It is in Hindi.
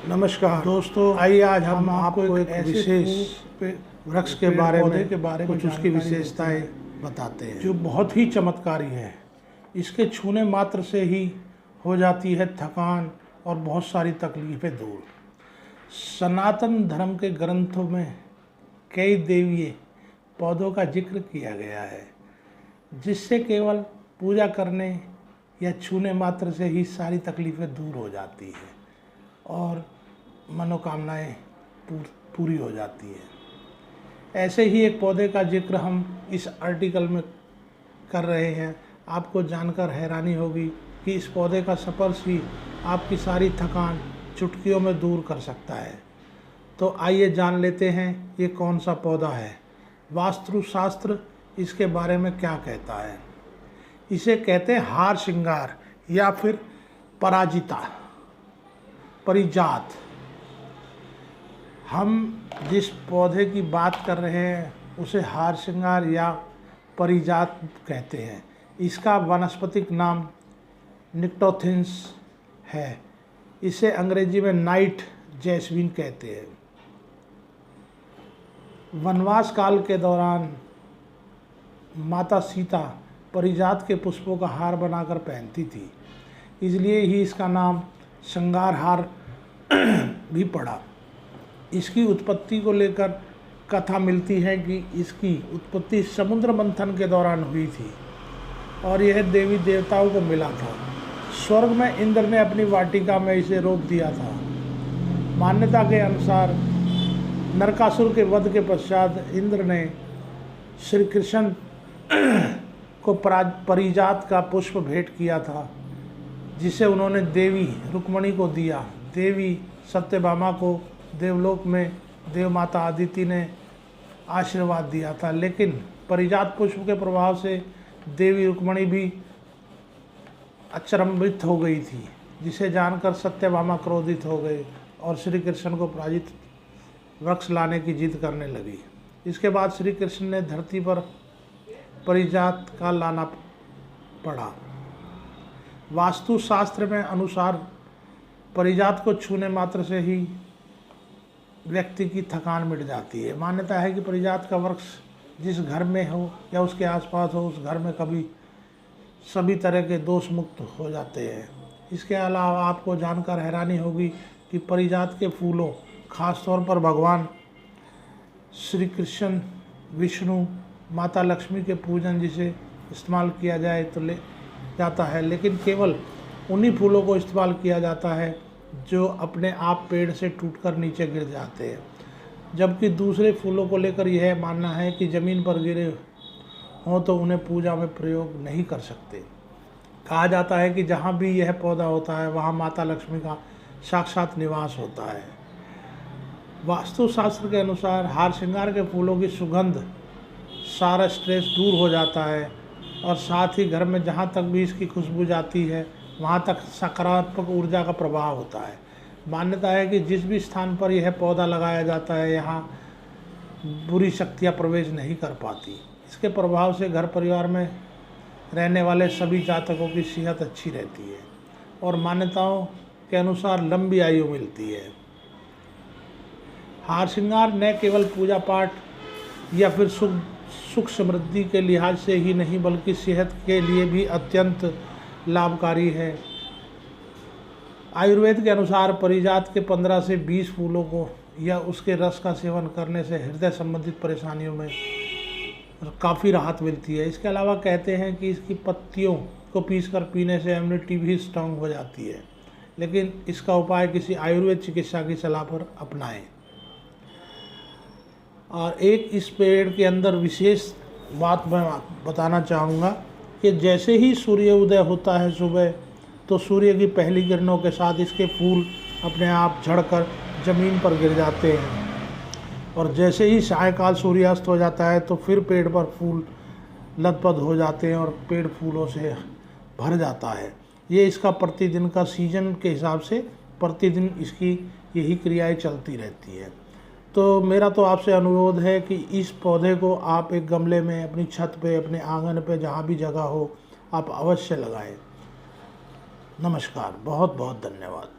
नमस्कार दोस्तों, आइए आज हम आपको एक विशेष वृक्ष के बारे में कुछ उसकी विशेषताएं बताते हैं जो बहुत ही चमत्कारी है। इसके छूने मात्र से ही हो जाती है थकान और बहुत सारी तकलीफ़ें दूर। सनातन धर्म के ग्रंथों में कई देवीय पौधों का जिक्र किया गया है, जिससे केवल पूजा करने या छूने मात्र से ही सारी तकलीफ़ें दूर हो जाती है और मनोकामनाएं पूरी हो जाती है। ऐसे ही एक पौधे का जिक्र हम इस आर्टिकल में कर रहे हैं। आपको जानकर हैरानी होगी कि इस पौधे का स्पर्श ही आपकी सारी थकान चुटकियों में दूर कर सकता है। तो आइए जान लेते हैं ये कौन सा पौधा है, वास्तुशास्त्र इसके बारे में क्या कहता है। इसे कहते हैं हार श्रृंगार या फिर परिजात। हम जिस पौधे की बात कर रहे हैं उसे हार श्रृंगार या परिजात कहते हैं। इसका वानस्पतिक नाम निक्टोथिंस है। इसे अंग्रेजी में नाइट जैस्मीन कहते हैं। वनवास काल के दौरान माता सीता परिजात के पुष्पों का हार बनाकर पहनती थी, इसलिए ही इसका नाम श्रृंगार हार भी पड़ा। इसकी उत्पत्ति को लेकर कथा मिलती है कि इसकी उत्पत्ति समुद्र मंथन के दौरान हुई थी और यह देवी देवताओं को मिला था। स्वर्ग में इंद्र ने अपनी वाटिका में इसे रोप दिया था। मान्यता के अनुसार नरकासुर के वध के पश्चात इंद्र ने श्री कृष्ण को परिजात का पुष्प भेंट किया था, जिसे उन्होंने देवी रुक्मणी को दिया। देवी सत्यभामा को देवलोक में देवमाता आदिति ने आशीर्वाद दिया था, लेकिन परिजात पुष्प के प्रभाव से देवी रुक्मणी भी अचंभित हो गई थी, जिसे जानकर सत्यभामा क्रोधित हो गए और श्री कृष्ण को पराजित वृक्ष लाने की जिद करने लगी। इसके बाद श्री कृष्ण ने धरती पर परिजात का लाना पड़ा। वास्तुशास्त्र में अनुसार परिजात को छूने मात्र से ही व्यक्ति की थकान मिट जाती है। मान्यता है कि परिजात का वृक्ष जिस घर में हो या उसके आसपास हो, उस घर में कभी सभी तरह के दोष मुक्त हो जाते हैं। इसके अलावा आपको जानकर हैरानी होगी कि परिजात के फूलों, खासतौर पर भगवान श्री कृष्ण, विष्णु, माता लक्ष्मी के पूजन जिसे इस्तेमाल किया जाए तो ले जाता है, लेकिन केवल उन्हीं फूलों को इस्तेमाल किया जाता है जो अपने आप पेड़ से टूटकर नीचे गिर जाते हैं। जबकि दूसरे फूलों को लेकर यह मानना है कि ज़मीन पर गिरे हों तो उन्हें पूजा में प्रयोग नहीं कर सकते। कहा जाता है कि जहाँ भी यह पौधा होता है वहाँ माता लक्ष्मी का साक्षात निवास होता है। वास्तुशास्त्र के अनुसार हार श्रृंगार के फूलों की सुगंध सारा स्ट्रेस दूर हो जाता है और साथ ही घर में जहाँ तक भी इसकी खुशबू जाती है वहाँ तक सकारात्मक ऊर्जा का प्रभाव होता है। मान्यता है कि जिस भी स्थान पर यह पौधा लगाया जाता है यहाँ बुरी शक्तियाँ प्रवेश नहीं कर पाती। इसके प्रभाव से घर परिवार में रहने वाले सभी जातकों की सेहत अच्छी रहती है और मान्यताओं के अनुसार लंबी आयु मिलती है। हार श्रृंगार न केवल पूजा पाठ या फिर सुख समृद्धि के लिहाज से ही नहीं बल्कि सेहत के लिए भी अत्यंत लाभकारी है। आयुर्वेद के अनुसार परिजात के 15 से 20 फूलों को या उसके रस का सेवन करने से हृदय संबंधित परेशानियों में काफ़ी राहत मिलती है। इसके अलावा कहते हैं कि इसकी पत्तियों को पीसकर पीने से इम्यूनिटी भी स्ट्रांग हो जाती है, लेकिन इसका उपाय किसी आयुर्वेद चिकित्सा की सलाह पर अपनाएं। और एक इस पेड़ के अंदर विशेष बात मैं बताना चाहूँगा कि जैसे ही सूर्य उदय होता है सुबह, तो सूर्य की पहली किरणों के साथ इसके फूल अपने आप झड़कर ज़मीन पर गिर जाते हैं और जैसे ही सायकाल सूर्यास्त हो जाता है तो फिर पेड़ पर फूल लदपद हो जाते हैं और पेड़ फूलों से भर जाता है। ये इसका प्रतिदिन का सीजन के हिसाब से प्रतिदिन इसकी यही क्रियाएं चलती रहती है। तो मेरा तो आपसे अनुरोध है कि इस पौधे को आप एक गमले में, अपनी छत पे, अपने आंगन पे, जहाँ भी जगह हो, आप अवश्य लगाएं। नमस्कार, बहुत बहुत धन्यवाद।